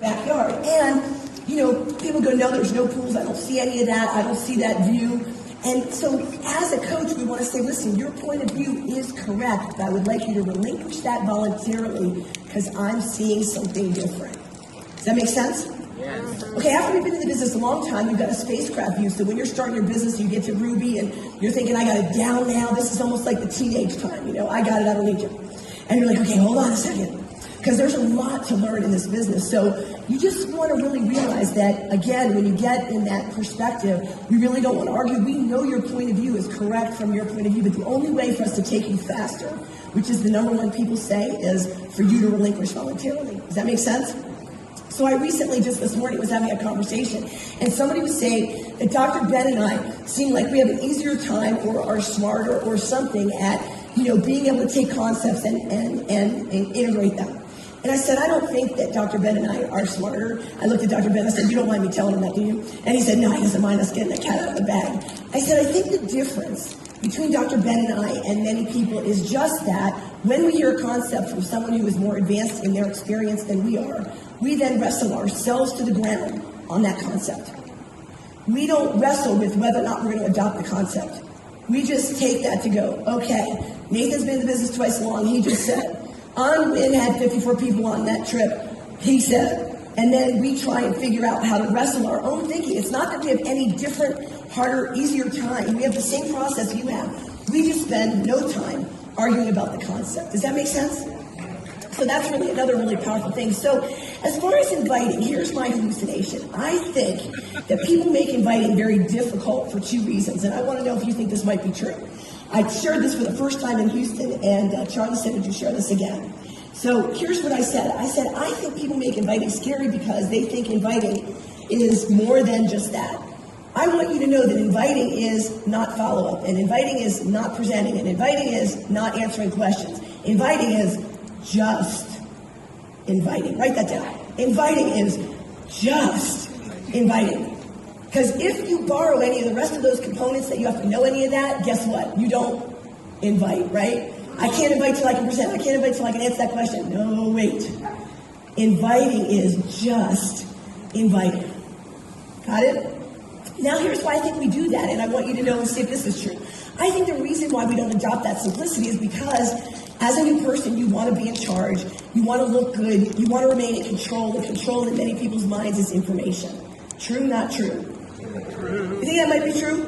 backyard. And, people go, no, there's no pools. I don't see any of that. I don't see that view. And so as a coach, we want to say, listen, your point of view is correct, but I would like you to relinquish that voluntarily because I'm seeing something different. Does that make sense? Yes. Okay, after we've been in the business a long time, you've got a spacecraft view. So when you're starting your business, you get to Ruby and you're thinking, I got it down now. This is almost like the teenage time. I got it, I don't need you. And you're like, okay, hold on a second. Because there's a lot to learn in this business. So you just want to really realize that, again, when you get in that perspective, we really don't want to argue. We know your point of view is correct from your point of view, but the only way for us to take you faster, which is the number one people say, is for you to relinquish voluntarily. Does that make sense? So I recently, just this morning, was having a conversation, and somebody was saying that Dr. Ben and I seem like we have an easier time or are smarter or something at, being able to take concepts and integrate them. And I said, I don't think that Dr. Ben and I are smarter. I looked at Dr. Ben, I said, you don't mind me telling him that, do you? And he said, no, he doesn't mind us getting the cat out of the bag. I said, I think the difference between Dr. Ben and I and many people is just that when we hear a concept from someone who is more advanced in their experience than we are, we then wrestle ourselves to the ground on that concept. We don't wrestle with whether or not we're going to adopt the concept. We just take that to go, okay, Nathan's been in the business twice as long, he just said. Win had 54 people on that trip, he said. And then we try and figure out how to wrestle our own thinking. It's not that we have any different, harder, easier time. We have the same process you have. We just spend no time arguing about the concept. Does that make sense? So that's really another really powerful thing. So as far as inviting, here's my hallucination. I think that people make inviting very difficult for two reasons. And I want to know if you think this might be true. I shared this for the first time in Houston, and Charlie said, would you share this again? So here's what I said. I said, I think people make inviting scary because they think inviting is more than just that. I want you to know that inviting is not follow-up, and inviting is not presenting, and inviting is not answering questions. Inviting is just inviting. Write that down. Inviting is just inviting. Because if you borrow any of the rest of those components that you have to know any of that, guess what? You don't invite, right? I can't invite till I can present. I can't invite till I can answer that question. No, wait. Inviting is just inviting. Got it? Now here's why I think we do that, and I want you to know and see if this is true. I think the reason why we don't adopt that simplicity is because as a new person, you want to be in charge, you want to look good, you want to remain in control. The control in many people's minds is information. True, not true? You think that might be true?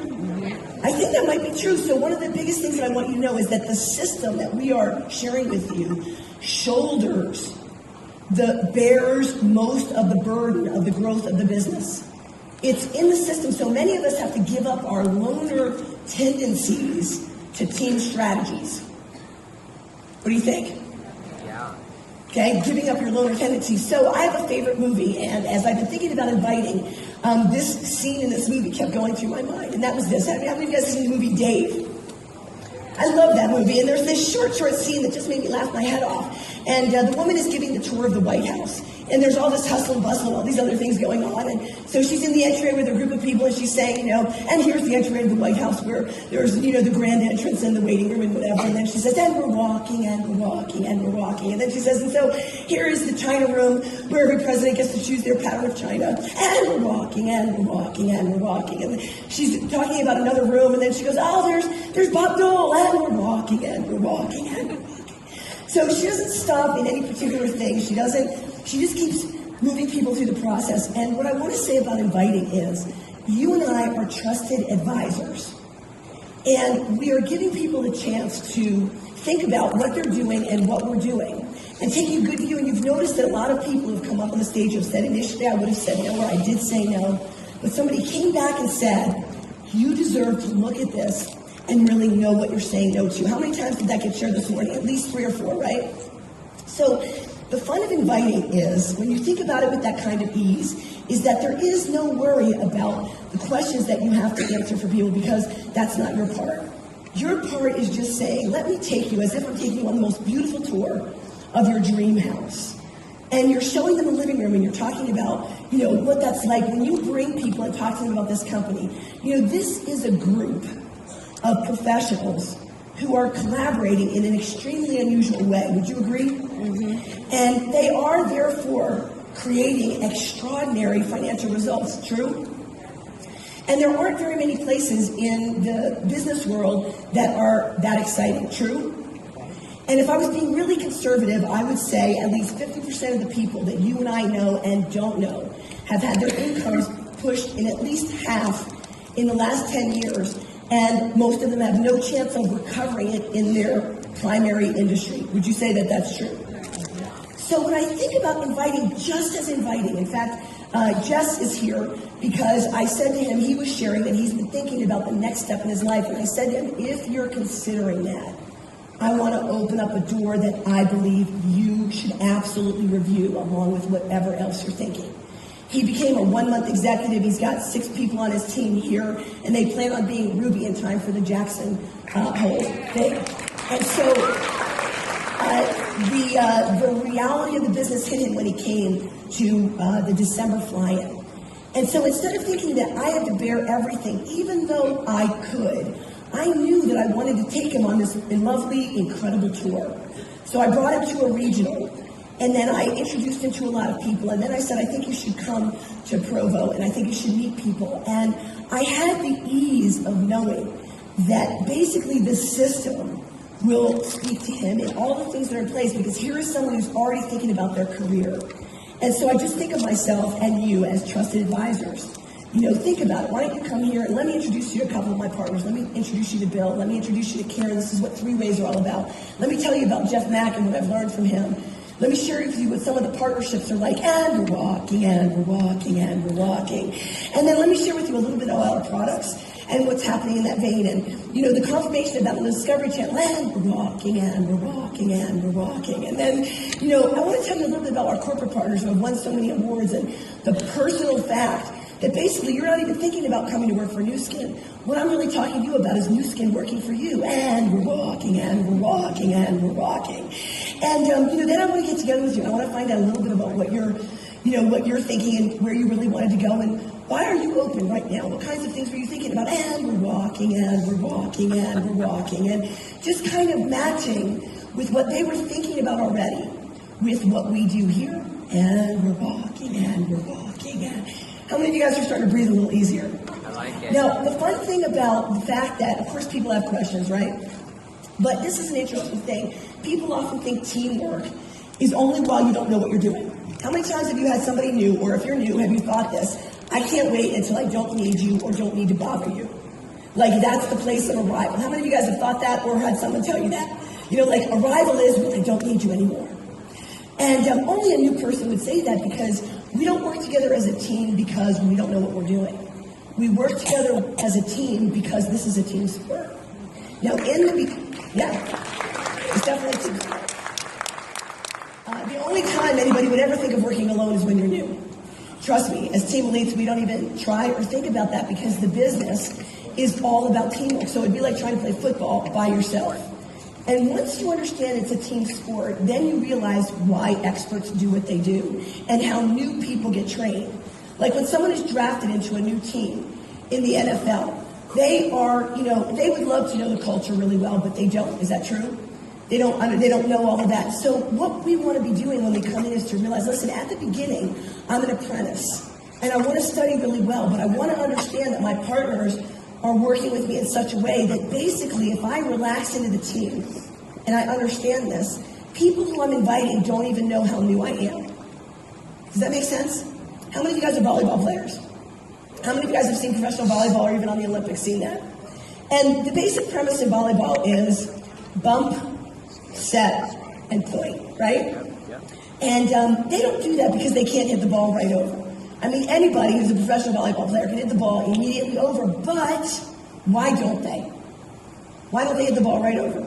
I think that might be true. So one of the biggest things that I want you to know is that the system that we are sharing with you bears most of the burden of the growth of the business. It's in the system, so many of us have to give up our loner tendencies to team strategies. What do you think? Yeah. Okay, giving up your loner tendencies. So I have a favorite movie, and as I've been thinking about inviting, this scene in this movie kept going through my mind, and that was this. How many of you guys seen the movie Dave? I love that movie, and there's this short scene that just made me laugh my head off. And the woman is giving the tour of the White House, and there's all this hustle and bustle and all these other things going on. And so she's in the entryway with a group of people, and she's saying, and here's the entryway of the White House where there's, the grand entrance and the waiting room and whatever. And then she says, and we're walking, and we're walking, and we're walking. And then she says, and so here is the China room where every president gets to choose their pattern of China. And we're walking, and we're walking, and we're walking. And she's talking about another room, and then she goes, oh, there's Bob Dole, and we're walking, and we're walking, and we're walking. So she doesn't stop in any particular thing. She just keeps moving people through the process. And what I want to say about inviting is, you and I are trusted advisors. And we are giving people a chance to think about what they're doing and what we're doing. And taking a good view, and you've noticed that a lot of people have come up on the stage and said, initially I would have said no, or I did say no. But somebody came back and said, you deserve to look at this and really know what you're saying no to. How many times did that get shared this morning? At least 3 or 4, right? So the fun of inviting is, when you think about it with that kind of ease, is that there is no worry about the questions that you have to answer for people, because that's not your part. Your part is just saying, let me take you, as if I'm taking you on the most beautiful tour of your dream house. And you're showing them a living room, and you're talking about, what that's like when you bring people and talk to them about this company. This is a group of professionals who are collaborating in an extremely unusual way. Would you agree? Mm-hmm. And they are, therefore, creating extraordinary financial results. True? And there aren't very many places in the business world that are that exciting. True? And if I was being really conservative, I would say at least 50% of the people that you and I know and don't know have had their incomes pushed in at least half in the last 10 years, and most of them have no chance of recovering it in their primary industry. Would you say that that's true? So when I think about inviting, just as inviting, in fact, Jess is here because I said to him, he was sharing that he's been thinking about the next step in his life, and I said to him, if you're considering that, I want to open up a door that I believe you should absolutely review along with whatever else you're thinking. He became a 1-month executive. He's got 6 people on his team here, and they plan on being Ruby in time for the Jackson Hole thing. And so the reality of the business hit him when he came to the December fly-in. And so instead of thinking that I had to bear everything, even though I could, I knew that I wanted to take him on this lovely, incredible tour. So I brought him to a regional, and then I introduced him to a lot of people, and then I said, I think you should come to Provo, and I think you should meet people. And I had the ease of knowing that basically the system will speak to him in all the things that are in place, because here is someone who's already thinking about their career. And so I just think of myself and you as trusted advisors. You know, think about it. Why don't you come here and let me introduce you to a couple of my partners. Let me introduce you to Bill. Let me introduce you to Karen. This is what 3 ways are all about. Let me tell you about Jeff Mack and what I've learned from him. Let me share with you what some of the partnerships are like. And we're walking, and we're walking, and we're walking. And then let me share with you a little bit about our products and what's happening in that vein. And, you know, the confirmation about the Discovery Channel. And we're walking, and we're walking, and we're walking. And then, you know, I want to tell you a little bit about our corporate partners who have won so many awards and the personal fact that basically you're not even thinking about coming to work for New Skin. What I'm really talking to you about is New Skin working for you. And we're walking, and we're walking, and we're walking. And, you know, then I want to get together with you. I want to find out a little bit about what you're, you know, what you're thinking and where you really wanted to go. And why are you open right now? What kinds of things were you thinking about? And we're walking, and we're walking, and we're walking. And just kind of matching with what they were thinking about already with what we do here. And we're walking, and we're walking, and how many of you guys are starting to breathe a little easier? I like it. Now, the fun thing about the fact that, of course, people have questions, right? But this is an interesting thing. People often think teamwork is only while you don't know what you're doing. How many times have you had somebody new, or if you're new, have you thought this? I can't wait until I don't need you or don't need to bother you. Like, that's the place of arrival. How many of you guys have thought that or had someone tell you that? You know, like, arrival is when I don't need you anymore. And only a new person would say that, because we don't work together as a team because we don't know what we're doing. We work together as a team because this is a team sport. Now, it's definitely a team sport. The only time anybody would ever think of working alone is when you're new. Trust me, as team elites, we don't even try or think about that, because the business is all about teamwork. So it'd be like trying to play football by yourself. And once you understand it's a team sport, then you realize why experts do what they do and how new people get trained. Like when someone is drafted into a new team in the NFL, they are, you know, they would love to know the culture really well, but they don't. Is that true? They don't know all of that. So what we want to be doing when we come in is to realize, listen, at the beginning, I'm an apprentice, and I want to study really well, but I want to understand that my partners are working with me in such a way that basically if I relax into the team and I understand this, people who I'm inviting don't even know how new I am. Does that make sense? How many of you guys are volleyball players? How many of you guys have seen professional volleyball or even on the Olympics seen that? And the basic premise in volleyball is bump, set, and point, right? And they don't do that because they can't hit the ball right over. I mean, anybody who's a professional volleyball player can hit the ball immediately over, but why don't they? Why don't they hit the ball right over?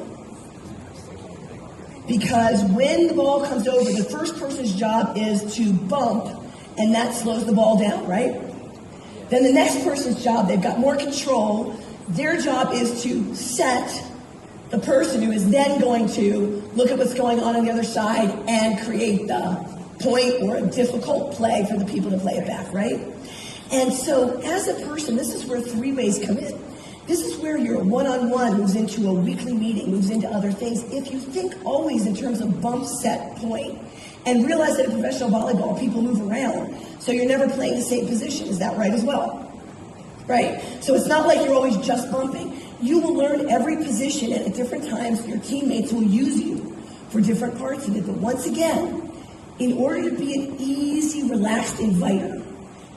Because when the ball comes over, the first person's job is to bump, and that slows the ball down, right? Then the next person's job, they've got more control. Their job is to set the person who is then going to look at what's going on the other side and create the point or a difficult play for the people to play it back, right? And so as a person, this is where 3 ways come in. This is where your one-on-one moves into a weekly meeting, moves into other things. If you think always in terms of bump, set, point, And realize that in professional volleyball, people move around. So you're never playing the same position. Is that right as well? Right? So it's not like you're always just bumping. You will learn every position, and at different times, your teammates will use you for different parts of it. But once again, in order to be an easy, relaxed inviter,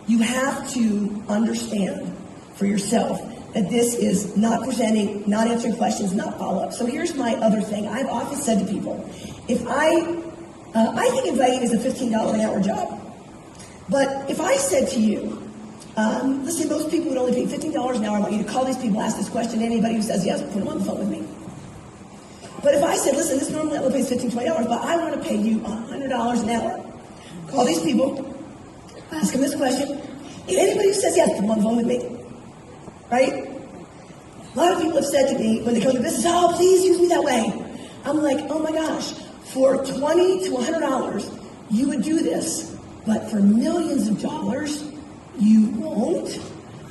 you have to understand for yourself that this is not presenting, not answering questions, not follow-up. So here's my other thing. I've often said to people, if I think inviting is a $15 an hour job. But if I said to you, listen, most people would only pay $15 an hour. I want you to call these people, ask this question. Anybody who says yes, put them on the phone with me. But if I said, listen, this normally only pays $15, $20, but I want to pay you $100 an hour. Call these people, ask them this question. And anybody who says yes, put them on the phone with me. Right? A lot of people have said to me when they come to business, oh, please use me that way. I'm like, oh my gosh. For $20 to $100, you would do this, but for millions of dollars, you won't?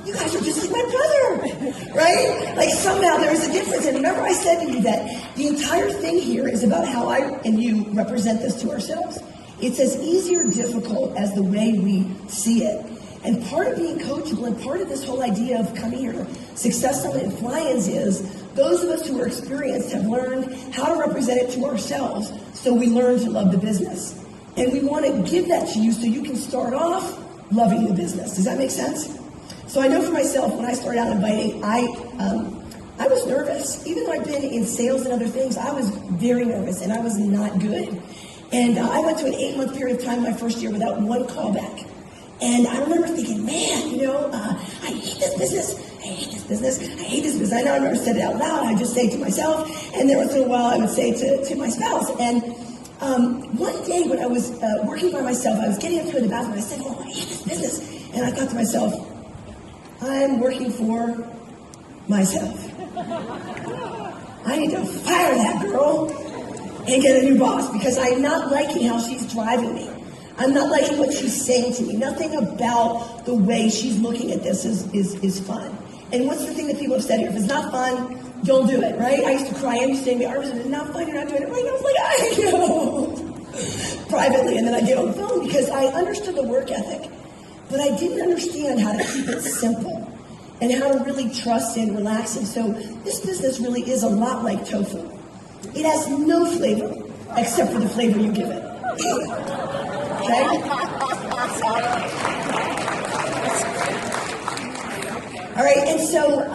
You guys are just like my brother, right? Like somehow there is a difference. And remember I said to you that the entire thing here is about how I and you represent this to ourselves. It's as easy or difficult as the way we see it. And part of being coachable and part of this whole idea of coming here to Success Summit and Fly-ins is those of us who are experienced have learned how to represent it to ourselves, so we learn to love the business. And we want to give that to you so you can start off loving the business. Does that make sense? So I know for myself, when I started out inviting, I was nervous. Even though I've been in sales and other things, I was very nervous and I was not good. And I went to an 8-month period of time my first year without one callback. And I remember thinking, man, I hate this business. I hate this business. I hate this business. I know I never said it out loud. I just say it to myself. And then once in a while, I would say it to my spouse. And one day when I was working by myself, I was getting up to the bathroom. I said, oh, I hate this business. And I thought to myself, I'm working for myself. I need to fire that girl and get a new boss because I'm not liking how she's driving me. I'm not liking what she's saying to me. Nothing about the way she's looking at this is fun. And what's the thing that people have said here? If it's not fun, don't do it, right? I used to cry. I used to say to me, Artis, if it's not fun, you're not doing it right. And I was like, I know. Privately, and then I get on the phone because I understood the work ethic, but I didn't understand how to keep it simple and how to really trust and relax. And so this business really is a lot like tofu. It has no flavor except for the flavor you give it. Okay? All right, and so,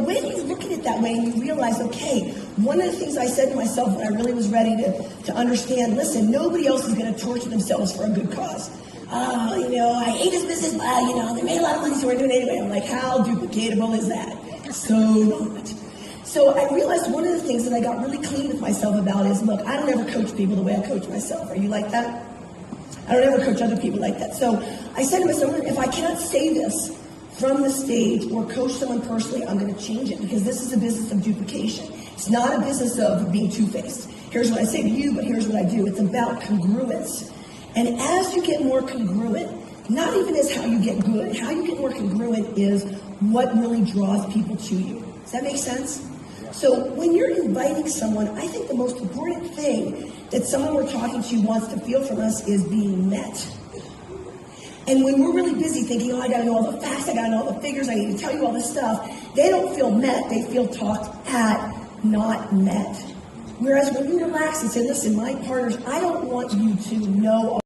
when you look at it that way and you realize, okay, one of the things I said to myself when I really was ready to understand, listen, nobody else is going to torture themselves for a good cause. I hate this business, but, they made a lot of money, so we're doing it anyway. I'm like, how duplicatable is that? So not. So I realized one of the things that I got really clean with myself about is, look, I don't ever coach people the way I coach myself. Are you like that? I don't ever coach other people like that. So I said to myself, if I cannot say this from the stage or coach someone personally, I'm going to change it because this is a business of duplication. It's not a business of being two-faced. Here's what I say to you, but here's what I do. It's about congruence. And as you get more congruent, not even as how you get good, how you get more congruent is what really draws people to you. Does that make sense? So when you're inviting someone, I think the most important thing that someone we're talking to wants to feel from us is being met. And when we're really busy thinking, I got to know all the facts, I got to know all the figures, I need to tell you all this stuff, they don't feel met, they feel talked at, not met. Whereas when you relax and say, listen, my partners, I don't want you to know